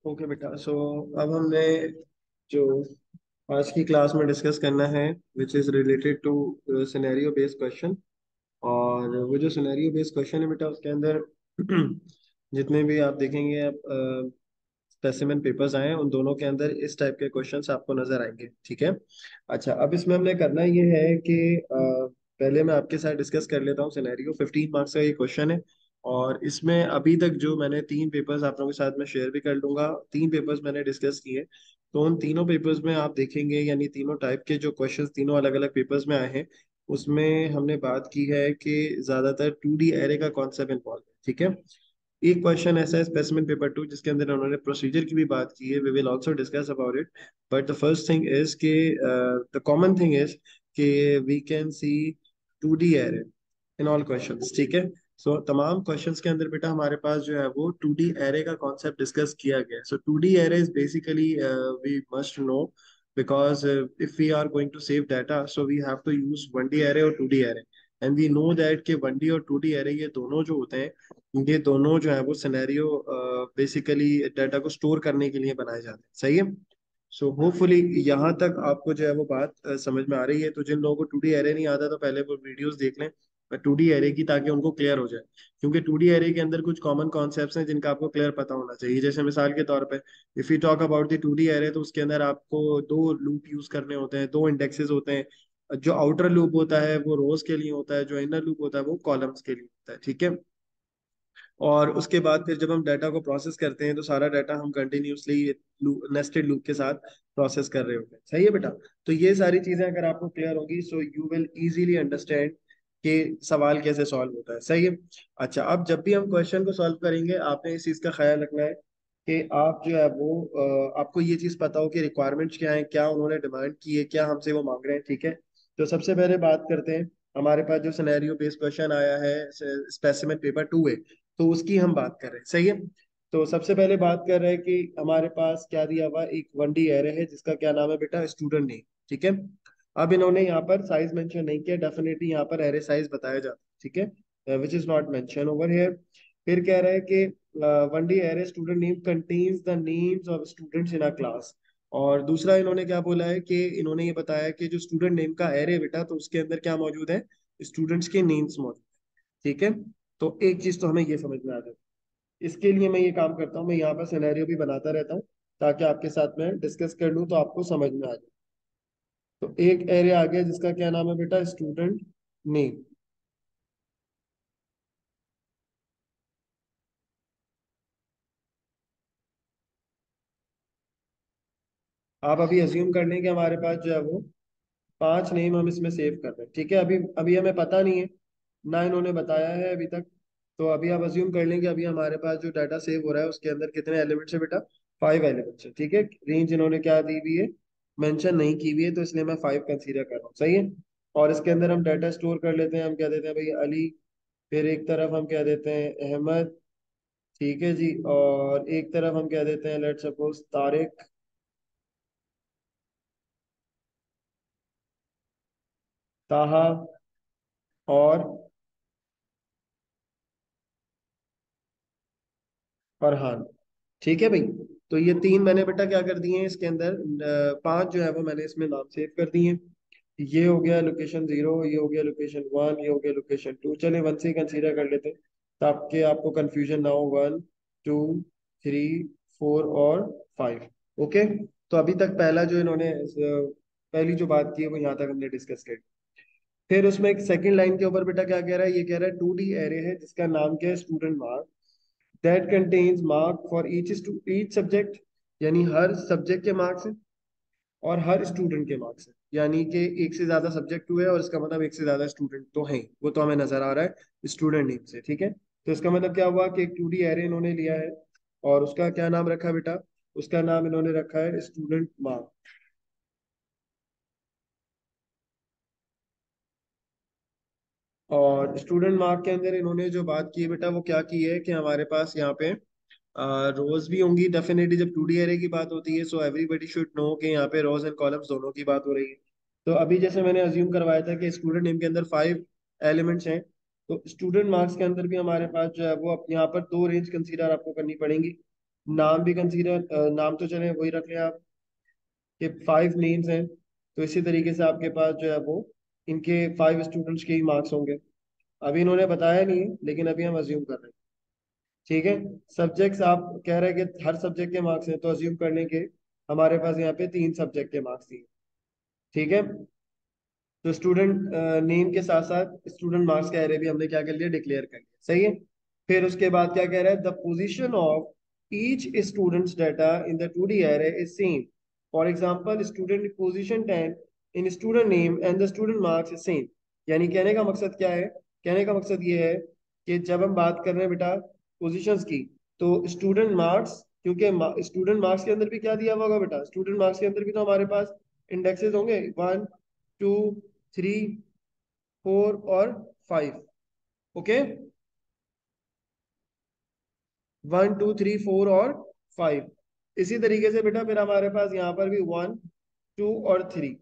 Okay बेटा, सो अब हमने जो आज की क्लास में डिस्कस करना है which is related to scenario based question. और वो जो सिनेरियो बेस्ड क्वेश्चन है बेटा, उसके अंदर जितने भी आप देखेंगे आप स्पेसिमेन पेपर्स आए हैं, उन दोनों के अंदर इस टाइप के क्वेश्चंस आपको नजर आएंगे। ठीक है। अच्छा, अब इसमें हमने करना ये है कि पहले मैं आपके साथ डिस्कस कर लेता हूँ सिनेरियो। 15 मार्क्स का ये क्वेश्चन है। और इसमें अभी तक जो मैंने 3 पेपर्स आप लोगों के साथ में शेयर भी कर लूंगा, 3 पेपर्स मैंने डिस्कस किए। तो उन तीनों पेपर्स में आप देखेंगे, यानी तीनों टाइप के जो क्वेश्चंस तीनों अलग अलग पेपर्स में आए हैं, उसमें हमने बात की है कि ज्यादातर 2D एरे का कॉन्सेप्ट इन्वॉल्व है। ठीक है। एक क्वेश्चन ऐसा है स्पेसिमेन पेपर 2 जिसके अंदर उन्होंने प्रोसीजर की भी बात की है। We will also discuss about it. But the first thing is कि द कॉमन थिंग इज कि we can see 2D array in all questions. ठीक है। सो तमाम क्वेश्चंस के अंदर बेटा हमारे पास जो है वो 2D एरे का कॉन्सेप्ट डिस्कस किया गया है। So 2D array is basically we must know because if we are going to save data, so we have to use 1D array और 2D array। and we know that कि 1D और 2D array ये दोनों जो होते हैं, ये दोनों जो है वो सिनेरियो बेसिकली डाटा को स्टोर करने के लिए बनाए जाते हैं। सही है। सो होपफुली यहाँ तक आपको जो है वो बात समझ में आ रही है। तो जिन लोगों को 2D एरे नहीं आता तो पहले वो वीडियोस देख लें 2D एरे की, ताकि उनको क्लियर हो जाए। क्योंकि 2D एरे के अंदर कुछ कॉमन कॉन्सेप्ट्स हैं जिनका आपको क्लियर पता होना चाहिए। जैसे मिसाल के तौर पे if you talk about the 2D array, तो उसके अंदर आपको दो लूप यूज करने होते हैं, दो इंडेक्सेस होते हैं। जो आउटर लूप होता है वो रोज के लिए होता है, जो इनर लूप होता है वो कॉलम्स के लिए होता है। ठीक है। और उसके बाद फिर जब हम डाटा को प्रोसेस करते हैं तो सारा डाटा हम कंटिन्यूसली नेस्टेड लूप के साथ प्रोसेस कर रहे होते हैं। सही है बेटा। तो ये सारी चीजें अगर आपको क्लियर होगी, so you will easily understand कि सवाल कैसे सॉल्व होता है। सही है। अच्छा, अब जब भी हम क्वेश्चन को सॉल्व करेंगे आपने इस चीज का ख्याल रखना है कि आप जो है वो आपको ये चीज पता हो कि रिक्वायरमेंट्स क्या है, क्या उन्होंने डिमांड की है, क्या हमसे वो मांग रहे हैं। ठीक है। तो सबसे पहले बात करते हैं, हमारे पास जो सिनेरियो बेस्ड क्वेश्चन आया है स्पेसिमेन पेपर 2 है, तो उसकी हम बात कर रहे हैं। सही है। तो सबसे पहले बात कर रहे हैं कि हमारे पास क्या दिया हुआ है, एक 1D एरे है जिसका क्या नाम है बेटा, स्टूडेंट नेम। ठीक है। अब इन्होंने यहाँ पर साइज मेंशन नहीं किया, डेफिनेटली यहाँ पर एरे साइज बताया जाता है। ठीक है, which is not mention over here. फिर कह रहा है कि 1D array student name contains the names of students in a class. और दूसरा इन्होंने क्या बोला है कि इन्होंने ये बताया कि जो स्टूडेंट नेम का एरे बेटा, तो उसके अंदर क्या मौजूद है, स्टूडेंट्स के नेम्स मौजूद है। ठीक है। तो एक चीज तो हमें ये समझ में आ जाए। इसके लिए मैं ये काम करता हूँ, मैं यहाँ पर सिनेरियो भी बनाता रहता हूँ ताकि आपके साथ में डिस्कस कर लूँ तो आपको समझ में आ जाए। तो एक एरे आ गया जिसका क्या नाम है बेटा, स्टूडेंट नेम। आप अभी अज्यूम कर लें कि हमारे पास जो है वो 5 नेम हम इसमें सेव कर रहे हैं। ठीक है। अभी अभी हमें पता नहीं है, ना इन्होंने बताया है अभी तक। तो अभी आप अज्यूम कर लेंगे अभी हमारे पास जो डाटा सेव हो रहा है उसके अंदर कितने एलिमेंट्स है बेटा, 5 एलिमेंट्स है। ठीक है। रेंज इन्होंने क्या दी हुई है, मेंशन नहीं की हुई है, तो इसलिए मैं 5 कंसीडर कर रहा हूँ। सही है। और इसके अंदर हम डाटा स्टोर कर लेते हैं, हम क्या देते हैं भाई, अली। फिर एक तरफ हम क्या देते हैं, अहमद। ठीक है जी। और एक तरफ हम क्या देते हैं, लेट सपोज तारिक। ताहा। और फरहान। ठीक है भाई। तो ये 3 मैंने बेटा क्या कर दिए हैं इसके अंदर, 5 जो है वो मैंने इसमें नाम सेव कर दिए हैं। ये हो गया लोकेशन 0, ये हो गया लोकेशन 1, ये हो गया लोकेशन 2। चले 1 से कंसीडर कर लेते हैं ताकि आपको कंफ्यूजन ना हो। 1, 2, 3, 4 और 5। ओके। तो अभी तक पहला जो इन्होंने पहली जो बात की है वो यहाँ तक हमने डिस्कस कर। फिर उसमें एक सेकंड लाइन के ऊपर बेटा क्या कह रहा है, ये कह रहा है 2D एरे है जिसका नाम क्या है, student mark. That contains mark for each subject, यानी हर सब्जेक्ट के मार्क्स हैं और हर स्टूडेंट के मार्क्स हैं। यानी कि एक से ज्यादा सब्जेक्ट हुए और इसका मतलब एक से ज्यादा स्टूडेंट तो हैं, वो तो हमें नजर आ रहा है स्टूडेंट नेम से। ठीक है। तो इसका मतलब क्या हुआ कि एक 2D एरे इन्होंने लिया है और उसका क्या नाम रखा बेटा, उसका नाम इन्होंने रखा है स्टूडेंट मार्क। और स्टूडेंट मार्क के अंदर इन्होंने जो बात की है बेटा वो क्या की है कि हमारे पास यहाँ पे रोज भी होंगी डेफिनेटली। जब 2D एरे की बात होती है सो एवरीबडी शुड नो कि यहाँ पे रोज एंड कॉलम्स दोनों की बात हो रही है। तो अभी जैसे मैंने अज्यूम करवाया था कि स्टूडेंट नेम के अंदर 5 एलिमेंट्स हैं, तो स्टूडेंट मार्क्स के अंदर भी हमारे पास जो है वो यहाँ पर 2 रेंज कंसीडर आपको करनी पड़ेंगी। नाम भी कंसीडर, नाम तो चले वही रख लिया आप कि 5 नेम्स हैं, तो इसी तरीके से आपके पास जो है वो इनके 5 स्टूडेंट्स के ही मार्क्स होंगे। अभी इन्होंने बताया नहीं है, लेकिन अभी हम अज्यूम कर रहे हैं। ठीक है। सब्जेक्ट्स आप कह रहे हैं कि हर सब्जेक्ट के मार्क्स हैं, तो अज्यूम करने के हमारे पास यहाँ पे 3 सब्जेक्ट के मार्क्स दिए। ठीक है। तो स्टूडेंट नेम के साथ साथ स्टूडेंट मार्क्स का एरे भी हमने क्या कर लिया, डिक्लेयर कर लिया। सही है। फिर उसके बाद क्या कह रहा है, the position of each students data in the 2D array is same. For example student position 10 in student name and the student marks is same. यानी कहने का मकसद क्या है, कहने का मकसद ये है कि जब हम बात कर रहे हैं बेटा पोजीशंस की, तो स्टूडेंट मार्क्स, क्योंकि स्टूडेंट मार्क्स के अंदर भी क्या दिया हुआ होगा बेटा, स्टूडेंट मार्क्स के अंदर भी तो हमारे पास इंडेक्सेस होंगे, 1 2 3 4 और 5। ओके, 1 2 3 4 और 5। इसी तरीके से बेटा फिर हमारे पास यहाँ पर भी 1 2 और 3।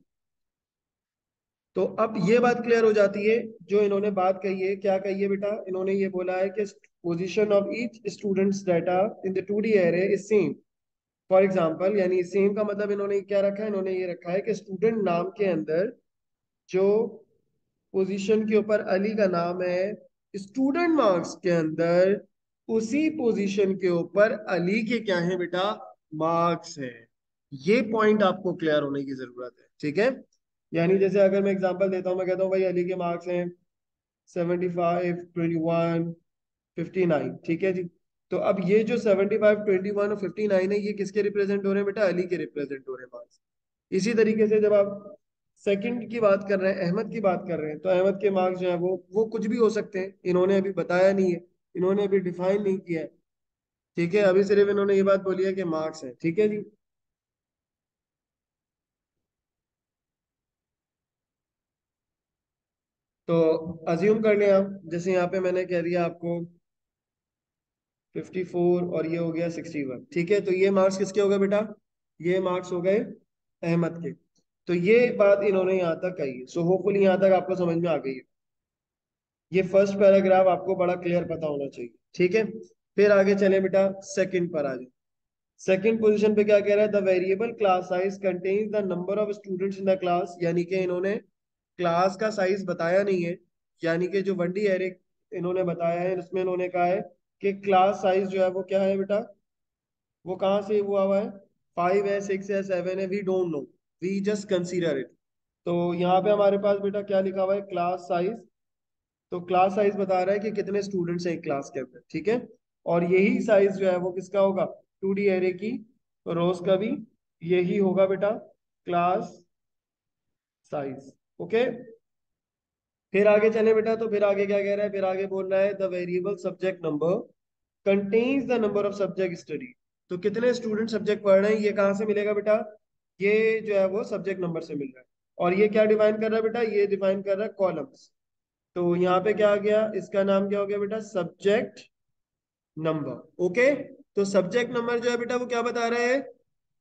तो अब ये बात क्लियर हो जाती है, जो इन्होंने बात कही है, क्या कही है बेटा, इन्होंने ये बोला है कि position of each students data in the 2D array is same. For example, यानी सेम का मतलब इन्होंने क्या रखा है, इन्होंने ये रखा है कि स्टूडेंट नाम के अंदर जो पोजीशन के ऊपर अली का नाम है, स्टूडेंट मार्क्स के अंदर उसी पोजीशन के ऊपर अली के क्या है बेटा, मार्क्स है। ये पॉइंट आपको क्लियर होने की जरूरत है। ठीक है। यानी जैसे अगर मैं एग्जांपल देता हूं, मैं कहता हूं भाई अली के मार्क्स हैं 75 21 59। ठीक है जी। तो अब ये जो 75 21 और 59 है, ये किसके रिप्रेजेंट हो रहे हैं बेटा, अली के रिप्रेजेंट हो रहे हैं मार्क्स। इसी तरीके से जब आप सेकंड की बात कर रहे हैं, अहमद की बात कर रहे हैं, तो अहमद के मार्क्स जो है वो कुछ भी हो सकते हैं, इन्होंने अभी बताया नहीं है, इन्होंने अभी डिफाइन नहीं किया है। ठीक है। अभी सिर्फ इन्होंने ये बात बोली है कि मार्क्स है। ठीक है जी। तो अज्यूम कर लें आप, जैसे यहाँ पे मैंने कह दिया आपको 54 और ये हो गया 61। ठीक है। तो ये मार्क्स किसके हो गए बेटा, ये मार्क्स हो गए अहमद के। तो ये बात इन्होंने यहाँ तक कही है। सो होपफुली यहाँ तक आपको समझ में आ गई है। ये फर्स्ट पैराग्राफ आपको बड़ा क्लियर पता होना चाहिए। ठीक है। फिर आगे चले बेटा, सेकंड पर आ जाए। सेकंड पोजीशन पे क्या कह रहा है, the variable class size contains the number of students in the class. यानी कि इन्होंने क्लास का साइज बताया नहीं है, यानी कि जो 1D एरे इन्होंने बताया है, उसमें इन्होंने कहा है कि क्लास साइज जो है वो क्या है बेटा, वो कहाँ से हुआ है, 5 है 6 है 7 है, we don't know, we just consider it. तो यहाँ पे हमारे पास बेटा क्या लिखा हुआ है, क्लास साइज। तो क्लास साइज बता रहा है कि कितने स्टूडेंट्स हैं एक क्लास के अंदर। ठीक है। और यही साइज जो है वो किसका होगा, 2D एरे की रोज का भी यही होगा बेटा, क्लास साइज। ओके। फिर आगे चले बेटा, तो फिर आगे क्या कह रहा है, फिर आगे बोल रहा है the variable subject number contains the number of subject study. तो कितने स्टूडेंट सब्जेक्ट पढ़ रहे हैं, ये कहाँ से मिलेगा बेटा, ये जो है वो सब्जेक्ट नंबर से मिल रहा है। और ये क्या डिफाइन कर रहा है बेटा, ये डिफाइन कर रहा है कॉलम्स। तो यहाँ पे क्या आ गया, इसका नाम क्या हो गया बेटा, सब्जेक्ट नंबर। ओके। तो सब्जेक्ट नंबर जो है बेटा वो क्या बता रहा है,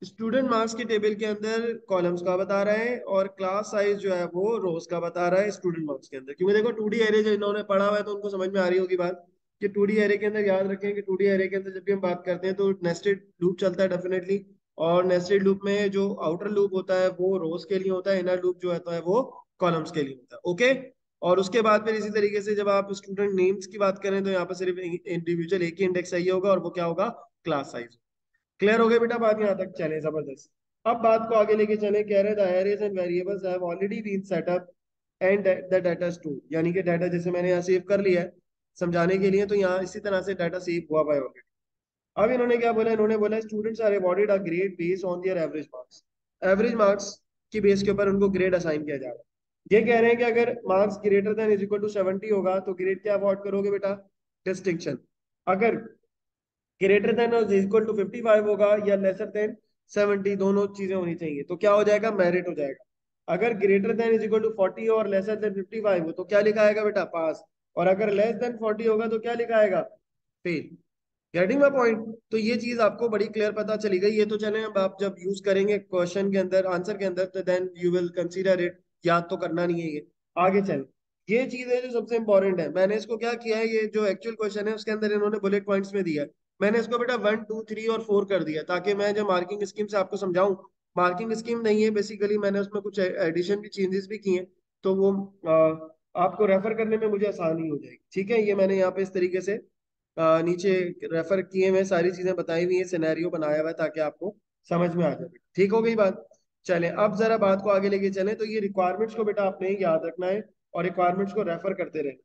स्टूडेंट मार्क्स की टेबल के अंदर कॉलम्स का बता रहा है, और क्लास साइज जो है वो रोज का बता रहा है स्टूडेंट मार्क्स के अंदर। क्योंकि देखो 2D एरे जो इन्होंने पढ़ा हुआ है, तो उनको समझ में आ रही होगी बात कि 2D एरे के अंदर, याद रखें कि 2D एरे के अंदर जब भी हम बात करते हैं तो नेस्टेड लूप चलता है डेफिनेटली। और नेस्टेड लूप में जो आउटर लूप होता है वो रोज के लिए होता है, इनर लूप जो होता है वो कॉलम्स के लिए होता है। ओके। और उसके बाद फिर इसी तरीके से जब आप स्टूडेंट नेम्स की बात करें, तो यहाँ पर सिर्फ इंडिविजुअल एक ही इंडेक्स चाहिए होगा, और वो क्या होगा, क्लास साइज। क्लियर हो गया बेटा बात, यहाँ तक चले, जबरदस्त। अब बात को आगे लेके चले, कह रहे the arrays and variables have already been set up and the data store. यानी कि डाटा जैसे मैंने यहाँ सेव कर लिया है समझाने के लिए, तो यहाँ इसी तरह से डाटा सेव हुआ हुआ है ऑलरेडी। अब इन्होंने क्या बोला, इन्होंने बोला students are awarded a grade based on their average marks. Average marks की बेस के ऊपर उनको ग्रेड असाइन किया जा रहा है। ये कह रहे हैं कि अगर marks greater than is equal to 70 होगा, तो ग्रेड क्या अवॉर्ड करोगे बेटा, डिस्टिंक्शन। अगर ग्रेटर देन और इक्वल टू 55 होगा, या लेसर देन 70, दोनों चीजें होनी चाहिए, तो क्या हो जाएगा, मेरिट हो जाएगा। अगर greater than is equal to 40 और लेसर देन 55 हो, तो क्या लिखा आएगा बेटा, पास। और अगर लेस देन 40 होगा तो क्या लिखा आएगा, फेल। Getting my point. तो ये चीज आपको बड़ी क्लियर पता चली गई। ये तो चले, अब आप जब यूज करेंगे क्वेश्चन के अंदर, आंसर के अंदर, तो then you will consider it. याद तो करना नहीं है ये। आगे चल, ये चीज है जो सबसे इंपॉर्टेंट है। मैंने इसको क्या किया है, ये जो एक्चुअल क्वेश्चन है उसके अंदर इन्होंने बुलेट पॉइंट्स में दिया है। मैंने इसको बेटा 1 2 3 और 4 कर दिया, ताकि मैं जब मार्किंग स्कीम से आपको समझाऊं, मार्किंग स्कीम नहीं है बेसिकली, मैंने उसमें कुछ एडिशन भी, चेंजेस भी किए हैं, तो वो आपको रेफर करने में मुझे आसानी हो जाएगी। ठीक है, ये मैंने यहाँ पे इस तरीके से नीचे रेफर किए हुए सारी चीजें बताई हुई है, सिनेरियो बनाया हुआ है, ताकि आपको समझ में आ जाए बेटा। ठीक हो गई बात। चले अब जरा बात को आगे लेके चले, तो ये रिक्वायरमेंट्स को बेटा आपने याद रखना है और रिक्वायरमेंट्स को रेफर करते रहना।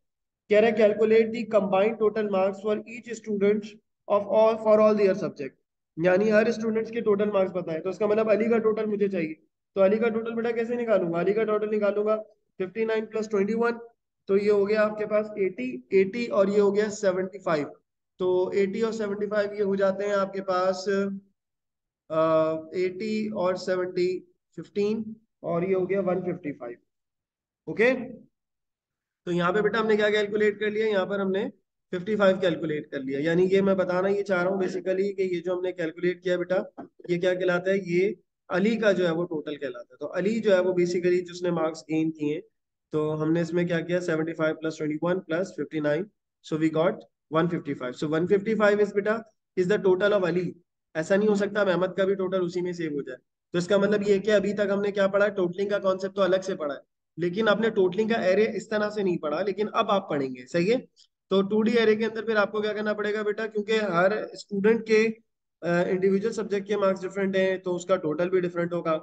कह रहा है calculate the combined total marks for each student of all for all their subject, यानी हर स्टूडेंट्स के टोटल मार्क्स बताएं। तो इसका मतलब अली का टोटल मुझे चाहिए, तो अली का टोटल बेटा कैसे निकालूंगा? अली का टोटल निकालूंगा 59 + 21, तो ये हो गया आपके पास 80 और ये हो गया 75। तो 80 और 75 ये हो जाते हैं आपके पास 80 और 70 15, और ये हो गया 155। ओके, तो यहाँ पे बेटा हमने क्या कैलकुलेट कर लिया, यहाँ पर हमने 55 कैलकुलेट कर लिया। यानी ये मैं बताना ये चाह रहा हूँ बेसिकली कि ये जो हमने कैलकुलेट किया बेटा, ये क्या कहलाता है? ये अली का जो है वो टोटल कहलाता है। तो अली जो है वो बेसिकली जिसने मार्क्स गेन किए, तो हमने इसमें क्या किया, 75 + 21 + 59, so we got 155। So 155 is बेटा is the total of Ali. ऐसा नहीं हो सकता अहमद का भी टोटल उसी में सेव हो जाए। तो इसका मतलब ये कि अभी तक हमने क्या पढ़ा, टोटलिंग का कॉन्सेप्ट तो अलग से पढ़ा है, लेकिन आपने टोटलिंग का एरे इस तरह से नहीं पढ़ा, लेकिन अब आप पढ़ेंगे, सही है। तो 2D एरे के अंदर फिर आपको क्या करना पड़ेगा बेटा, क्योंकि हर स्टूडेंट के इंडिविजुअल सब्जेक्ट के मार्क्स डिफरेंट हैं, तो उसका टोटल भी डिफरेंट होगा।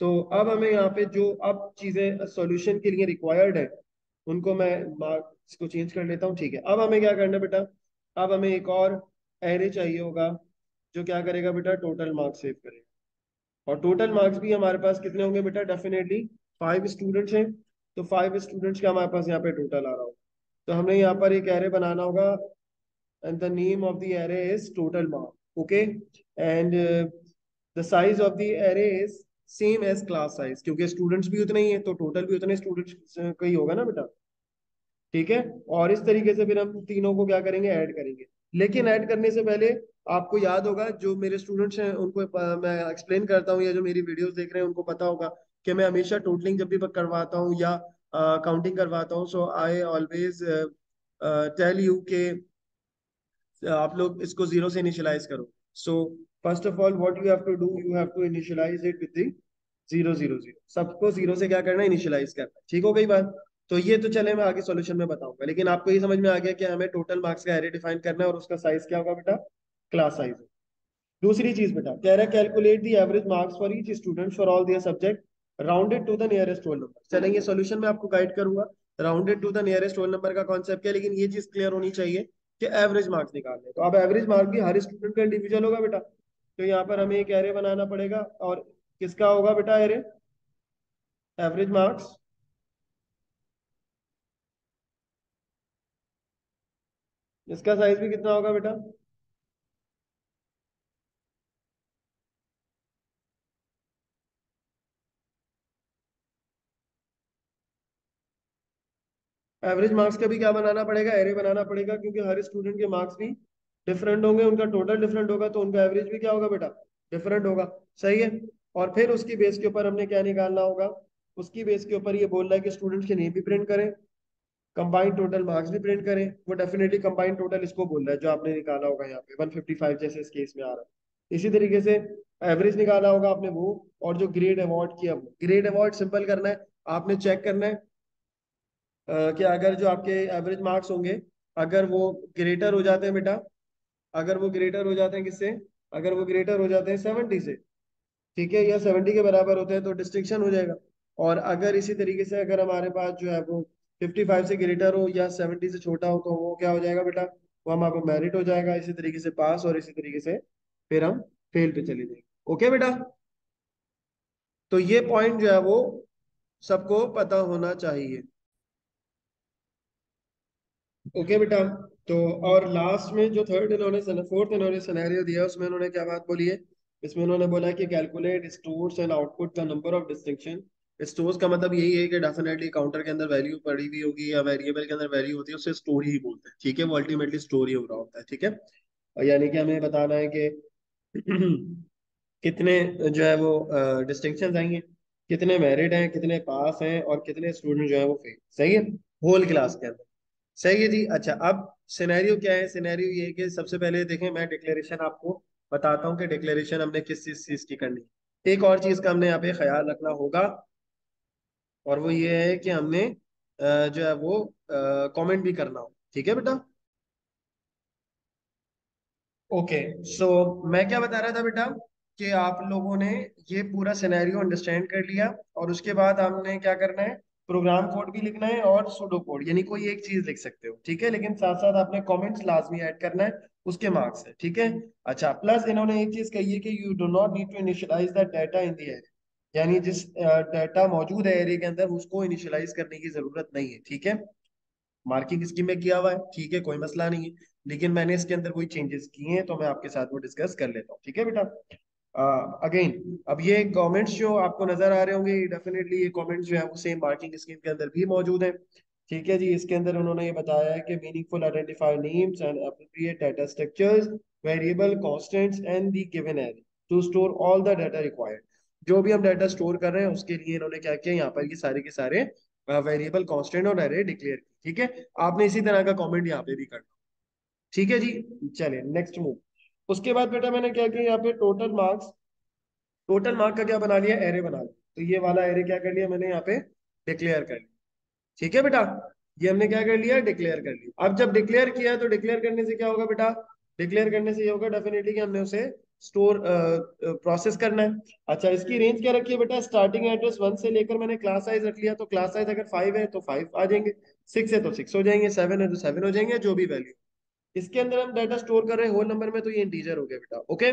तो अब हमें यहाँ पे जो अब चीजें सॉल्यूशन के लिए रिक्वायर्ड है, उनको मैं मार्क्स को चेंज कर लेता हूँ। ठीक है, अब हमें क्या करना है बेटा, अब हमें एक और एरे चाहिए होगा जो क्या करेगा बेटा, टोटल मार्क्स सेव करेगा। और टोटल मार्क्स भी हमारे पास कितने होंगे बेटा, डेफिनेटली 5 स्टूडेंट्स हैं, तो 5 स्टूडेंट्स का हमारे पास यहाँ पे टोटल आ रहा होगा। तो हमें यहाँ पर एक एरे बनाना होगा, and the name of the array is total mark. Okay, and the size of the array is same as class size, क्योंकि स्टूडेंट्स भी उतने ही हैं, तो टोटल भी उतने स्टूडेंट्स का ही होगा ना बेटा। ठीक है, और इस तरीके से फिर हम तीनों को क्या करेंगे, ऐड करेंगे। लेकिन ऐड करने से पहले आपको याद होगा, जो मेरे स्टूडेंट्स हैं उनको मैं एक्सप्लेन करता हूँ, या जो मेरी वीडियोस देख रहे हैं उनको पता होगा कि मैं हमेशा टोटलिंग जब भी करवाता हूँ या काउंटिंग करवाता हूँ, so I always tell you के आप लोग इसको जीरो से इनिशियलाइज करो। So first of all what you have to do, you have to initialise it with the 0 0 0। सबको जीरो से क्या करना है, इनिशियलाइज करना है। ठीक हो गई बात। तो ये तो चले मैं आगे सॉल्यूशन में बताऊंगा, लेकिन आपको ये समझ में आ गया कि हमें टोटल मार्क्स का एरे डिफाइन करना है और उसका साइज क्या होगा बेटा, क्लास साइज। दूसरी चीज बेटा कह रहा है calculate the average marks for each student for all their subject rounded to the nearest whole number. चलेंगे सॉल्यूशन में आपको गाइड करूंगा, rounded to the nearest whole number का कॉन्सेप्ट क्या है, लेकिन ये चीज क्लियर होनी चाहिए कि एवरेज मार्क्स निकालने। तो अब एवरेज मार्क भी हर स्टूडेंट का इंडिविजुअल होगा बेटा, तो यहाँ पर हमें एक एरे बनाना पड़ेगा, और किसका होगा बेटा एरे, एवरेज मार्क्स। इसका साइज भी कितना होगा बेटा, एवरेज मार्क्स का भी क्या बनाना पड़ेगा, एरे बनाना पड़ेगा, क्योंकि हर स्टूडेंट के मार्क्स भी डिफरेंट होंगे, उनका टोटल डिफरेंट होगा, तो उनका एवरेज भी क्या होगा बेटा, डिफरेंट होगा। सही है, और फिर उसकी बेस के ऊपर हमने क्या निकालना होगा, उसकी बेस के ऊपर ये बोल रहा है कि स्टूडेंट्स के नेम भी प्रिंट करें, कंबाइंड टोटल मार्क्स भी प्रिंट करें। वो डेफिनेटली कंबाइंड टोटल इसको बोल रहा है जो आपने निकाला होगा यहाँ पे 155 जैसे इस केस में आ रहा है। इसी तरीके से एवरेज निकाला होगा आपने वो, और जो ग्रेड अवॉर्ड किया वो ग्रेड अवॉर्ड सिंपल करना है, आपने चेक करना है कि अगर जो आपके एवरेज मार्क्स होंगे, अगर वो ग्रेटर हो जाते हैं बेटा, अगर वो ग्रेटर हो जाते हैं किससे, अगर वो ग्रेटर हो जाते हैं 70 से, ठीक है, या 70 के बराबर होते हैं, तो डिस्टिंक्शन हो जाएगा। और अगर इसी तरीके से अगर हमारे पास जो है वो 55 से ग्रेटर हो या 70 से छोटा हो, तो वो क्या हो जाएगा बेटा, वो हमारा मेरिट हो जाएगा, इसी तरीके से पास, और इसी तरीके से फिर हम फेल पे चले जाएंगे। ओके बेटा, तो ये पॉइंट जो है वो सबको पता होना चाहिए। ओके बेटा, तो और लास्ट में जो थर्ड इन्होंने फोर्थ इन्होंने सिनेरियो दिया, उसमें उन्होंने क्या बात बोली है, इसमें उन्होंने बोला कि calculate stores and output the number of distinction. Stores का मतलब यही है कि डेफिनेटली काउंटर के अंदर वैल्यू पड़ी हुई होगी या वेरिएबल के अंदर वैल्यू होती है, उससे स्टोर ही बोलते हैं। ठीक है, वो अल्टीमेटली स्टोर ही हो रहा होता है। ठीक है, और यानी कि हमें बताना है कि कितने जो है वो डिस्टिंक्शन आई हैं, कितने मेरिट हैं, कितने पास हैं, और कितने स्टूडेंट जो है वो फेल। सही है, होल क्लास के अंदर। सही है जी। अच्छा, अब सिनेरियो क्या है? सिनेरियो ये है कि सबसे पहले देखें, मैं डिक्लेरेशन आपको बताता हूँ कि डिक्लेरेशन हमने किस चीज चीज की करनी है। एक और चीज का हमने यहाँ पे ख्याल रखना होगा, और वो ये है कि हमने जो है वो कमेंट भी करना हो। ठीक है बेटा? ओके। सो मैं क्या बता रहा था बेटा, कि आप लोगों ने ये पूरा सिनेरियो अंडरस्टैंड कर लिया, और उसके बाद हमने क्या करना है, प्रोग्राम कोड भी लिखना है और सूडो कोड, यानी कोई एक चीज लिख सकते हो। ठीक है, लेकिन साथ साथ आपने कमेंट्स लाजमी ऐड करना है, उसके मार्क्स है। ठीक है। अच्छा, प्लस इन्होंने एक चीज कही है कि you do not need to initialise the data in the array, यानी जिस डाटा मौजूद है एरे के अंदर उसको इनिशियलाइज करने की जरूरत नहीं है। ठीक है। मार्किंग स्कीम में किया हुआ है, ठीक है, कोई मसला नहीं है, लेकिन मैंने इसके अंदर कोई चेंजेस किए हैं तो मैं आपके साथ वो डिस्कस कर लेता हूँ। ठीक है बेटा? अगेन, अब ये कमेंट्स जो आपको नजर आ रहे होंगे, डेफिनेटली ये कमेंट्स जो है वो सेम मार्किंग स्कीम के अंदर भी मौजूद है। ठीक है जी। इसके अंदर उन्होंने ये बताया है कि meaningful identify names and appropriate data structures, variable constants and the given array to store all the data required. जो भी हम डाटा स्टोर कर रहे हैं उसके लिए इन्होंने क्या किया, यहाँ पर ये सारे के सारे वेरिएबल कांस्टेंट और एरे डिक्लेयर की। ठीक है। आपने इसी तरह का कमेंट यहाँ पे भी करना। ठीक है जी। चलिए नेक्स्ट मूव। उसके बाद बेटा मैंने क्या किया, यहाँ पे टोटल मार्क्स, टोटल मार्क का क्या बना लिया, एरे बना लिया। तो ये वाला एरे क्या कर लिया मैंने यहाँ पे, डिक्लेयर कर लिया। ठीक है बेटा? ये हमने क्या कर लिया, डिक्लेयर कर लिया। अब जब डिक्लेयर किया तो डिक्लेयर करने से क्या होगा बेटा, डिक्लेयर करने से ये होगा डेफिनेटली कि हमने उसे स्टोर प्रोसेस करना है। अच्छा, इसकी रेंज क्या रखी है बेटा, स्टार्टिंग एड्रेस 1 से लेकर मैंने क्लास साइज रख लिया, तो क्लास साइज अगर 5 है तो 5 आ जाएंगे, 6 है तो 6 हो जाएंगे, 7 है तो 7 हो जाएंगे, जो भी वैल्यू। इसके अंदर हम डाटा स्टोर कर रहे हैं होल नंबर में, तो ये इंटीजर हो गया बेटा। ओके।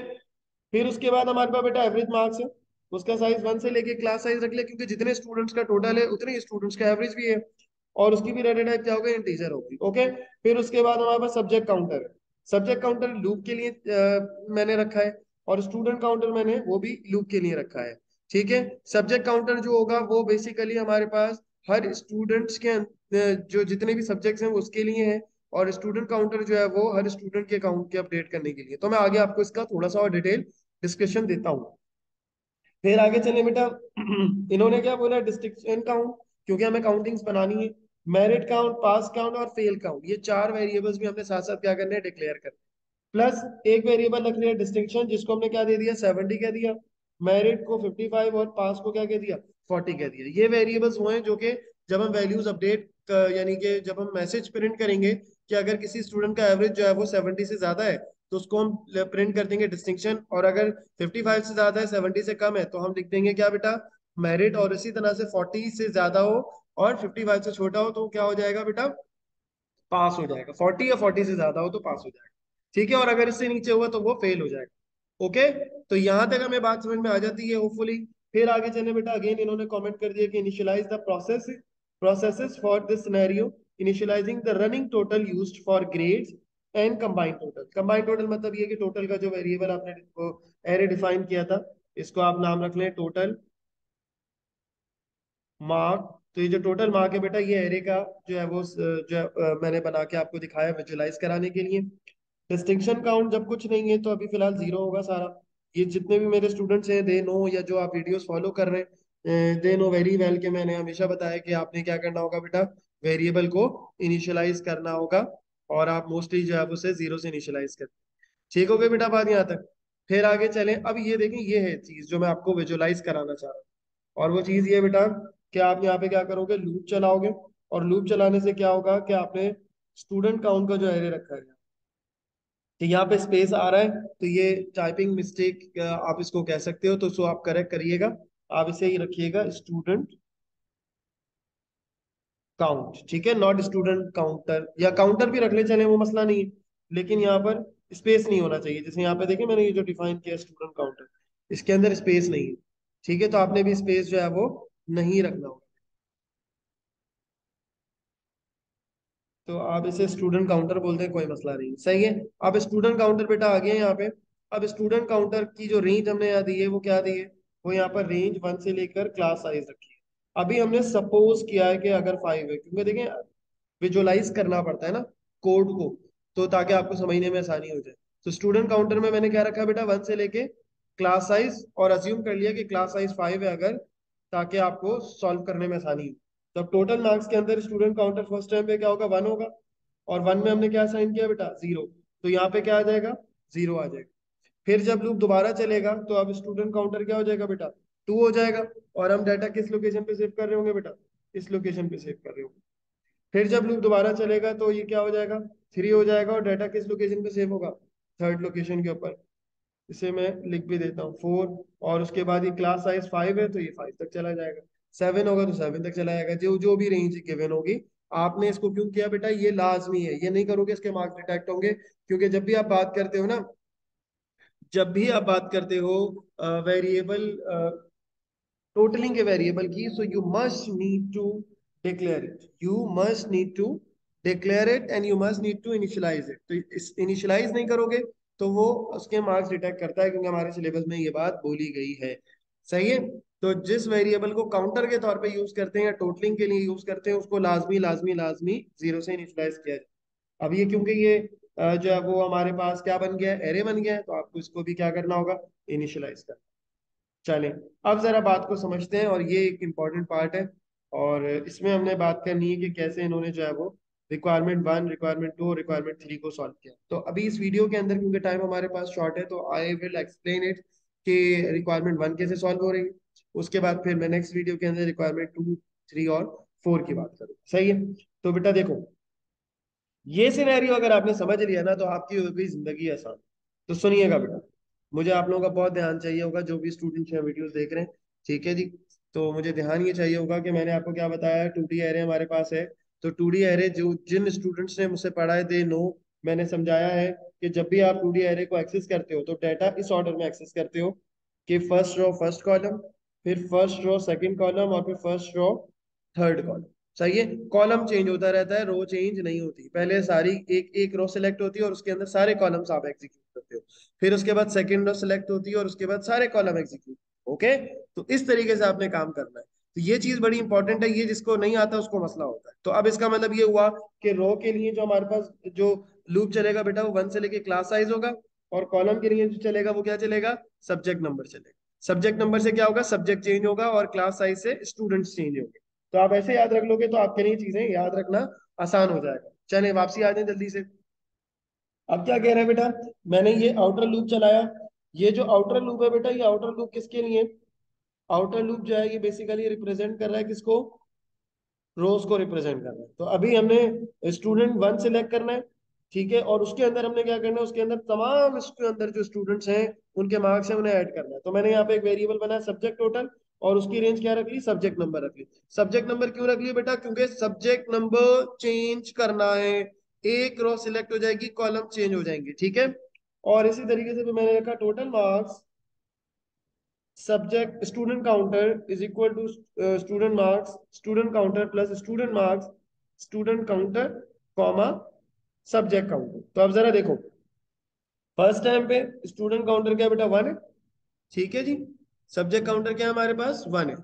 फिर उसके बाद हमारे पास बेटा एवरेज मार्क्स है, उसका साइज 1 से लेके क्लास साइज रख लिया, क्योंकि जितने स्टूडेंट्स का टोटल है उतने स्टूडेंट्स का एवरेज भी है, और उसकी भी डाटा टाइप क्या होगा, इंटीजर होगी। ओके। फिर उसके बाद हमारे पास सब्जेक्ट काउंटर है। सब्जेक्ट काउंटर लूप के लिए मैंने रखा है, और स्टूडेंट काउंटर मैंने वो भी लूप के लिए रखा है। ठीक है। सब्जेक्ट काउंटर जो होगा वो बेसिकली हमारे पास हर स्टूडेंट्स के जो जितने भी सब्जेक्ट्स हैं वो उसके लिए है, और स्टूडेंट काउंटर जो है वो हर स्टूडेंट के अकाउंट के अपडेट करने के लिए। तो मैं आगे आपको इसका थोड़ा सा और डिटेल डिस्कशन देता हूँ। फिर आगे चले बेटा, इन्होंने क्या बोला, डिस्टिंक्शन काउंट, क्योंकि हमें काउंटिंग्स बनानी है। मेरिट काउंट, पास काउंट और फेल काउंट, ये चार वेरिएबल्स भी हमने साथ साथ क्या करने हैं, डिक्लेयर करने। प्लस एक वेरिएबल रख लिया डिस्टिंक्शन, जिसको हमने क्या दे दिया, 70 कह दिया, मेरिट को 55 और पास को क्या कह दिया, 40 कह दिया। ये वेरिएबल्स वो हैं जो कि जब हम वैल्यूज अपडेट, यानी कि जब हम मैसेज प्रिंट करेंगे कि अगर किसी स्टूडेंट का एवरेज जो है वो 70 से ज्यादा है, तो उसको हम प्रिंट कर देंगे डिस्टिंक्शन, और अगर 55 से ज्यादा है, 70 से कम है, तो हम लिख देंगे क्या बेटा, मेरिट। और इसी तरह से 40 से ज्यादा हो और 55 से छोटा हो तो क्या हो जाएगा बेटा, पास हो जाएगा। 40 या 40 से ज्यादा हो तो पास हो जाएगा। ठीक है। और अगर इससे नीचे हुआ तो वो फेल हो जाएगा। ओके। तो यहां तक हमें बात समझ में आ जाती है होपफुली। फिर आगे चले बेटा, अगेन इन्होंने कमेंट कर दिया कि initialise the processes for this scenario, initialising the running total used for grades and combined total. Combined total मतलब ये कि टोटल का जो वेरिएबल आपने एरे डिफाइन किया था, इसको आप नाम रख लें टोटल मार्क। तो ये जो टोटल मार्क है बेटा, ये एरे का जो है वो जो मैंने बना के आपको दिखाया विजुलाइज कराने के लिए। डिस्टिंक्शन काउंट जब कुछ नहीं है तो अभी फिलहाल जीरो होगा सारा। ये जितने भी मेरे स्टूडेंट्स हैं दे नो, या जो आप वीडियोस फॉलो कर रहे हैं दे नो वेरी वेल, के मैंने हमेशा बताया कि आपने क्या करना होगा बेटा, वेरिएबल को इनिशियलाइज करना होगा, और आप मोस्टली जो है उसे जीरो से इनिशियलाइज कर। ठीक हो गई बेटा बात यहाँ तक? फिर आगे चलें। अब ये देखें, ये है चीज जो मैं आपको विजुलाइज कराना चाह रहा हूँ, और वो चीज ये बेटा कि आप यहाँ पे क्या करोगे, लूप चलाओगे, और लूप चलाने से क्या होगा कि आपने स्टूडेंट काउंट का जो एरे रखा है, तो यहाँ पे स्पेस आ रहा है, तो ये टाइपिंग मिस्टेक आप इसको कह सकते हो, तो इसको आप करेक्ट करिएगा। आप इसे ही रखिएगा स्टूडेंट काउंट। ठीक है, नॉट स्टूडेंट काउंटर, या काउंटर भी रख ले चले, वो मसला नहीं है, लेकिन यहाँ पर स्पेस नहीं होना चाहिए। जैसे यहाँ पे देखिए मैंने ये जो डिफाइन किया स्टूडेंट काउंटर, इसके अंदर स्पेस नहीं है। ठीक है, तो आपने भी स्पेस जो है वो नहीं रखना होगा। तो आप इसे स्टूडेंट काउंटर बोलते हैं, कोई मसला नहीं, सही है। अब स्टूडेंट काउंटर बेटा आ गया यहाँ पे। अब स्टूडेंट काउंटर की जो रेंज हमने यहाँ दी है वो क्या दी है, वो यहाँ पर रेंज 1 से लेकर क्लास साइज रखी है। अभी हमने सपोज किया है कि अगर 5 है, क्योंकि देखें विजुलाइज करना पड़ता है ना कोड को, तो ताकि आपको समझने में आसानी हो जाए। तो स्टूडेंट काउंटर में मैंने क्या रखा है बेटा, 1 से लेके क्लास साइज, और अज्यूम कर लिया कि क्लास साइज 5 है अगर, ताकि आपको सॉल्व करने में आसानी हो। तो अब टोटल मार्क्स के अंदर स्टूडेंट काउंटर फर्स्ट टाइम पे क्या होगा, 1 होगा। और 1 में हमने क्या साइन किया बेटा, 0, तो यहाँ पे क्या आ जाएगा, 0 आ जाएगा। फिर जब लूप दोबारा चलेगा तो अब स्टूडेंट काउंटर क्या हो जाएगा बेटा, 2 हो जाएगा। और हम डाटा किस लोकेशन पे सेव कर रहे होंगे बेटा, इस लोकेशन पे सेव कर रहे होंगे। फिर जब लूप दोबारा चलेगा तो ये क्या हो जाएगा, 3 हो जाएगा, और डाटा किस लोकेशन पे सेव होगा, थर्ड लोकेशन के ऊपर। इसे मैं लिख भी देता हूँ 4, और उसके बाद ये क्लास साइज 5 है तो ये 5 तक चला जाएगा, 7 होगा तो 7 तक चला जाएगा, जो जो भी रेंज गिवन होगी। आपने इसको क्यों किया बेटा, ये लाजमी है, ये नहीं करोगे इसके मार्क्स डिटेक्ट होंगे। क्योंकि जब भी आप बात करते हो ना, जब भी आप बात करते हो वेरिएबल, टोटलिंग के वेरिएबल की, so you must need to declare it, you must need to declare it and you must need to initialise it. तो इस इनिशियलाइज नहीं करोगे तो वो उसके मार्क्स डिटेक्ट करता है, क्योंकि हमारे सिलेबस में ये बात बोली गई है। सही है। तो जिस वेरिएबल को काउंटर के तौर पे यूज करते हैं या टोटलिंग के लिए यूज करते हैं, उसको लाजमी लाजमी लाजमी 0 से इनिशियलाइज किया जाए। अब ये क्योंकि ये जो है वो हमारे पास क्या बन गया है, एरे बन गया है, तो आपको इसको भी क्या करना होगा, इनिशियलाइज करना। चलें, अब जरा बात को समझते हैं, और ये एक इम्पॉर्टेंट पार्ट है। और इसमें हमने बात करनी है कि कैसे इन्होंने जो है वो रिक्वायरमेंट 1, रिक्वायरमेंट 2 और रिक्वायरमेंट 3 को सॉल्व किया। तो अभी इस वीडियो के अंदर क्योंकि टाइम हमारे पास शॉर्ट है, तो आई विल एक्सप्लेन इट कि रिक्वायरमेंट 1 कैसे सॉल्व हो रही है। उसके बाद फिर मैं नेक्स्ट वीडियो के अंदर रिक्वायरमेंट 2, 3 और 4 की बात करूँ। सही है। तो बेटा देखो, ये सिनेरियो अगर आपने समझ लिया ना तो आपकी हो गई जिंदगी आसान। तो सुनिएगा बेटा, मुझे आप लोगों का बहुत ध्यान चाहिए होगा, जो भी स्टूडेंट्स हैं वीडियोस देख रहे हैं, ठीक है जी। तो मुझे ध्यान ये चाहिए होगा कि मैंने आपको क्या बताया, 2D एरे हमारे पास है। तो 2D एरे जो जिन स्टूडेंट्स ने मुझसे पढ़ा है दे नो, मैंने समझाया है कि जब भी आप 2D एरे को एक्सेस करते हो तो डाटा इस ऑर्डर में एक्सेस करते हो कि फर्स्ट रो फर्स्ट कॉलम, फिर फर्स्ट रो सेकंड कॉलम, और फिर फर्स्ट रो थर्ड कॉलम। सही है। कॉलम चेंज होता रहता है, रो चेंज नहीं होती। पहले सारी एक एक रो सिलेक्ट होती है और उसके अंदर सारे कॉलम्स आप एग्जीक्यूट करते हो। फिर उसके बाद सेकंड रो सिलेक्ट होती है और उसके बाद सारे कॉलम एग्जीक्यूट। ओके। तो इस तरीके से आपने काम करना है। तो ये चीज बड़ी इंपॉर्टेंट है, ये जिसको नहीं आता उसको मसला होता है। तो अब इसका मतलब ये हुआ कि रो के लिए जो हमारे पास जो लूप चलेगा बेटा, वो 1 से लेके क्लास साइज होगा। और कॉलम के लिए जो चलेगा वो क्या चलेगा, सब्जेक्ट नंबर चलेगा। सब्जेक्ट नंबर से क्या होगा, सब्जेक्ट चेंज होगा, और क्लास साइज से स्टूडेंट्स चेंज होंगे। तो आप ऐसे याद रख लोगे तो आपके लिए चीजें याद रखना आसान हो जाएगा। चले वापसी आ जाए जल्दी से। अब क्या कह रहे हैं बेटा, मैंने ये आउटर लूप चलाया। ये जो आउटर लूप है बेटा, ये आउटर लूप किसके लिए, आउटर लूप जो है ये बेसिकली रिप्रेजेंट कर रहा है किसको, रोज को रिप्रेजेंट करना है। तो अभी हमने स्टूडेंट 1 सिलेक्ट करना है, ठीक है, और उसके अंदर हमने क्या करना है, उसके अंदर तमाम इसके अंदर जो स्टूडेंट्स हैं उनके मार्क्स हैं उन्हें ऐड करना है। तो मैंने यहाँ पे एक वेरिएबल बनाया सब्जेक्ट टोटल, और उसकी रेंज क्या रख ली, सब्जेक्ट नंबर रख ली। सब्जेक्ट नंबर क्यों रख ली बेटा, क्योंकि सब्जेक्ट नंबर चेंज करना है, एक रो सिलेक्ट हो जाएगी, कॉलम चेंज हो जाएंगे, ठीक है। और इसी तरीके से भी मैंने रखा total marks subject student counter is equal to student counter plus student marks student counter comma subject counter. तो अब जरा देखो, फर्स्ट टाइम पे स्टूडेंट काउंटर क्या बेटा, 1 है, ठीक है जी। सब्जेक्ट काउंटर क्या है हमारे पास, 1 है।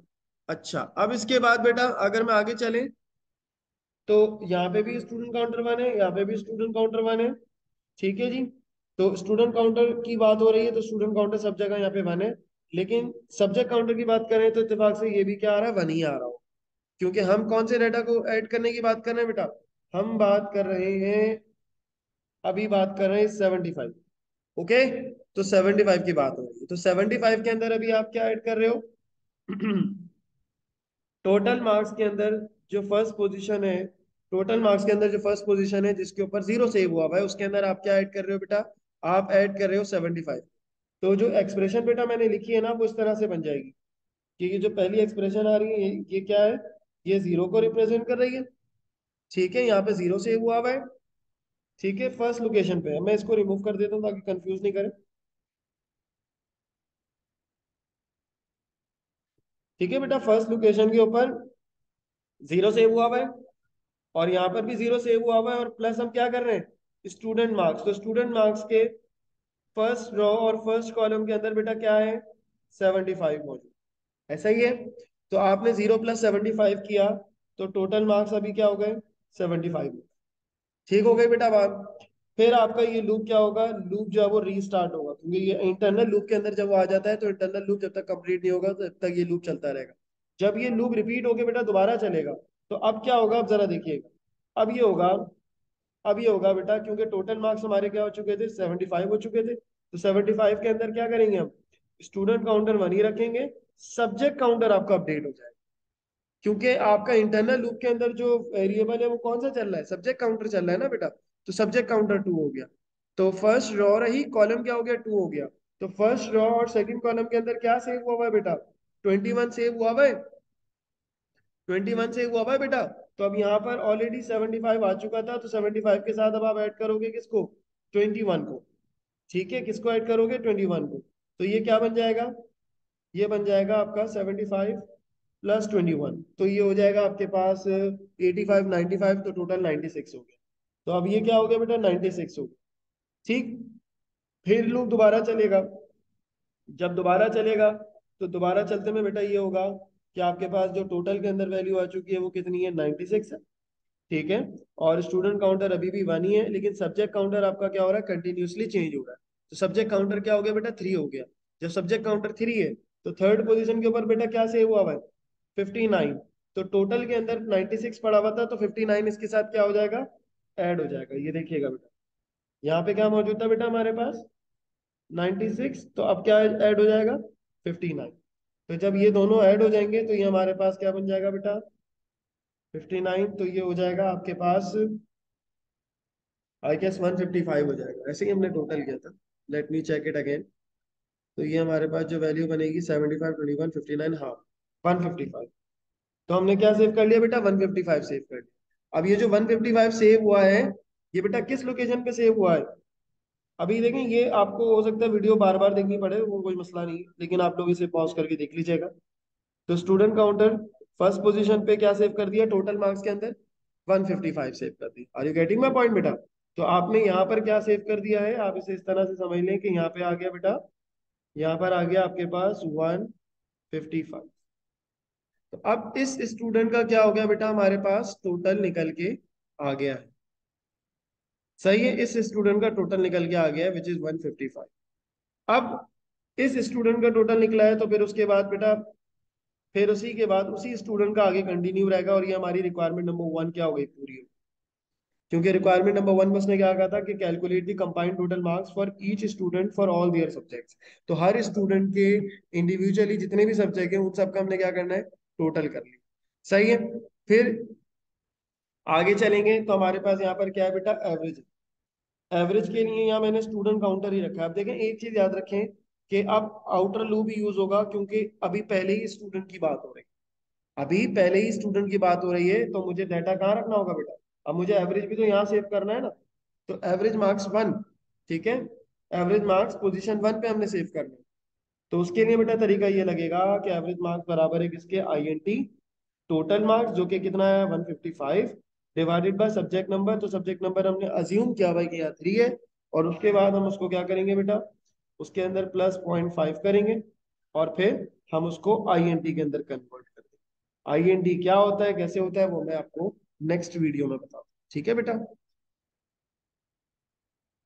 अच्छा, अब इसके बाद बेटा अगर मैं आगे चले तो यहाँ पे भी स्टूडेंट काउंटर 1 है, यहाँ पे भी स्टूडेंट काउंटर 1 है, ठीक है जी। तो स्टूडेंट काउंटर की बात हो रही है तो स्टूडेंट काउंटर सब जगह यहाँ पे 1 है। लेकिन सब्जेक्ट काउंटर की बात करें तो इत्तेफाक से ये भी क्या आ रहा है, 1 ही आ रहा हो। क्योंकि हम कौन से डाटा को ऐड करने की बात कर रहे हैं बेटा, हम बात कर रहे हैं, अभी बात कर रहे हैं 75। ओके। तो 75 की बात हो रही है, तो 75 के अंदर अभी आप क्या ऐड कर रहे हो, टोटल मार्क्स के अंदर जो फर्स्ट पोजीशन है, टोटल मार्क्स के अंदर जो फर्स्ट पोजीशन है जिसके ऊपर 0 सेव हुआ हुआ है, उसके अंदर आप क्या ऐड कर रहे हो बेटा, आप ऐड कर रहे हो 75। तो जो एक्सप्रेशन बेटा मैंने लिखी है ना वो इस तरह से बन जाएगी कि ये जो पहली एक्सप्रेशन आ रही है ये क्या है, ये 0 को रिप्रेजेंट कर रही है, ठीक है, यहाँ पे 0 सेव हुआ हुआ है, ठीक है, फर्स्ट लोकेशन पे। मैं इसको रिमूव कर देता हूँ ताकि कंफ्यूज नहीं करें, ठीक है बेटा, फर्स्ट लोकेशन के ऊपर 0 सेव हुआ हुआ है, और यहाँ पर भी 0 सेव हुआ हुआ है, और प्लस हम क्या कर रहे हैं, स्टूडेंट मार्क्स। तो स्टूडेंट मार्क्स के फर्स्ट रो और फर्स्ट कॉलम के अंदर बेटा क्या है, 75 मौजूद। ऐसा ही है। तो आपने 0 प्लस 75 किया तो टोटल मार्क्स अभी क्या हो गए, 75। ठीक हो गई बेटा बात। फिर आपका ये लूप क्या होगा, लूप जो है वो रीस्टार्ट होगा, क्योंकि ये इंटरनल लूप के अंदर जब वो आ जाता है तो इंटरनल लूप जब तक कंप्लीट नहीं होगा तब तक ये लूप चलता रहेगा। जब ये लूप रिपीट होके बेटा दोबारा चलेगा तो अब क्या होगा, अब जरा देखिएगा। अब ये होगा अब ये होगा बेटा, क्योंकि टोटल मार्क्स हमारे क्या हो चुके थे, 75 हो चुके थे, तो 75 के अंदर क्या करेंगे हम, स्टूडेंट काउंटर 1 ही रखेंगे, सब्जेक्ट काउंटर आपका अपडेट हो जाएगा, क्योंकि आपका इंटरनल लूप के अंदर जो वेरिएबल है वो कौन सा चल रहा है, सब्जेक्ट काउंटर चल रहा है ना बेटा, तो सब्जेक्ट काउंटर 2 हो गया, तो फर्स्ट रॉ रही, कॉलम क्या हो गया, 2 हो गया, तो फर्स्ट रॉ और सेकंड कॉलम के अंदर क्या सेव हुआ है बेटा, 21 सेव हुआ है, 21 सेव हुआ है बेटा। तो अब यहाँ पर ऑलरेडी 75 आ चुका था, तो 75 के साथ अब आप ऐड करोगे किसको, 21 को, ठीक है, किसको ऐड करोगे, 21 को, तो ये क्या बन जाएगा, ये बन जाएगा आपका 75 प्लस 21, तो ये हो जाएगा आपके पास 85, 95, तो टोटल 96 हो गया, तो अब ये क्या हो गया बेटा, 96 हो गया, ठीक। फिर लूप दोबारा चलेगा, जब दोबारा चलेगा तो दोबारा चलते में बेटा ये होगा कि आपके पास जो टोटल के अंदर वैल्यू आ चुकी है वो कितनी है, 96 है, ठीक है, और स्टूडेंट काउंटर अभी भी 1 ही है, लेकिन सब्जेक्ट काउंटर आपका क्या हो रहा है, कंटिन्यूसली चेंज हो रहा है, तो सब्जेक्ट काउंटर क्या हो गया बेटा, 3 हो गया, जब सब्जेक्ट काउंटर 3 है तो थर्ड पोजीशन के ऊपर बेटा क्या सेव हुआ है, 59, तो टोटल के अंदर 96 पड़ा हुआ था, तो 59 इसके साथ क्या हो जाएगा, ऐड हो जाएगा, ये देखिएगा बेटा, यहाँ पे क्या मौजूद था बेटा हमारे पास, 96, तो अब क्या ऐड हो जाएगा, 59, तो जब ये दोनों ऐड हो जाएंगे तो ये हमारे पास क्या बन जाएगा बेटा, 59, तो ये हो जाएगा आपके पास आई गेस 155 हो जाएगा, ऐसे ही हमने टोटल किया था, let me check it again, तो ये हमारे पास जो वैल्यू बनेगी 75, 21, 59, हाँ 155, तो हमने क्या सेव कर लिया बेटा, 155 सेव कर लिया। अब ये जो 155 सेव हुआ है, ये बेटा किस लोकेशन पे सेव हुआ है, अभी देखें, ये आपको हो सकता है वीडियो बार बार देखनी पड़े, वो कोई मसला नहीं है, लेकिन आप लोग इसे पॉज करके देख लीजिएगा, तो स्टूडेंट काउंटर फर्स्ट पोजीशन पे क्या सेव कर दिया, टोटल मार्क्स के अंदर 155 सेव कर दी, are you getting my point बेटा, तो आपने यहाँ पर क्या सेव कर दिया है, आप इसे इस तरह से समझ लें कि यहाँ पे आ गया बेटा, यहाँ पर आ गया आपके पास 155, तो अब इस स्टूडेंट का क्या हो गया बेटा, हमारे पास टोटल निकल के आ गया है, सही है, इस स्टूडेंट का टोटल निकल के आ गया है विच इज 155। अब इस स्टूडेंट का टोटल निकला है, तो फिर उसके बाद बेटा, फिर उसी के बाद उसी स्टूडेंट का आगे कंटिन्यू रहेगा, और ये हमारी रिक्वायरमेंट नंबर 1 क्या हो गई, पूरी हो, क्योंकि रिक्वायरमेंट नंबर 1 में उसने क्या कहा था कि calculate the combined total marks for each student for all their subjects, तो हर स्टूडेंट के इंडिविजुअली जितने भी सब्जेक्ट हैं उन सबका हमने क्या करना है, टोटल कर लिया, सही है। फिर आगे चलेंगे तो हमारे पास यहाँ पर क्या है बेटा, एवरेज, एवरेज के लिए यहाँ मैंने स्टूडेंट काउंटर ही रखा है, अब देखें एक चीज याद रखें कि अब आउटर लूप भी यूज होगा, क्योंकि अभी पहले ही स्टूडेंट की बात हो रही है, अभी पहले ही स्टूडेंट की बात हो रही है, तो मुझे डाटा कहाँ रखना होगा बेटा, अब मुझे एवरेज भी तो यहाँ सेव करना है ना, तो एवरेज मार्क्स 1, ठीक है, एवरेज मार्क्स पोजीशन 1 पे हमने सेव करना है, तो उसके लिए बेटा तरीका ये लगेगा कि एवरेज मार्क्स बराबर है किसके, I N T, total marks जो कि कितना है 155, डिवाइडेड बाय सब्जेक्ट नंबर, तो सब्जेक्ट नंबर हमने अज्यूम किया भाई कि यहाँ 3 है, और उसके बाद हम उसको क्या करेंगे बेटा, उसके अंदर प्लस 0.5 करेंगे, और फिर हम उसको आईएनटी के अंदर कन्वर्ट कर देंगे, आईएनटी क्या होता है, कैसे होता है, वो मैं आपको नेक्स्ट वीडियो में बताऊँ, ठीक है बेटा।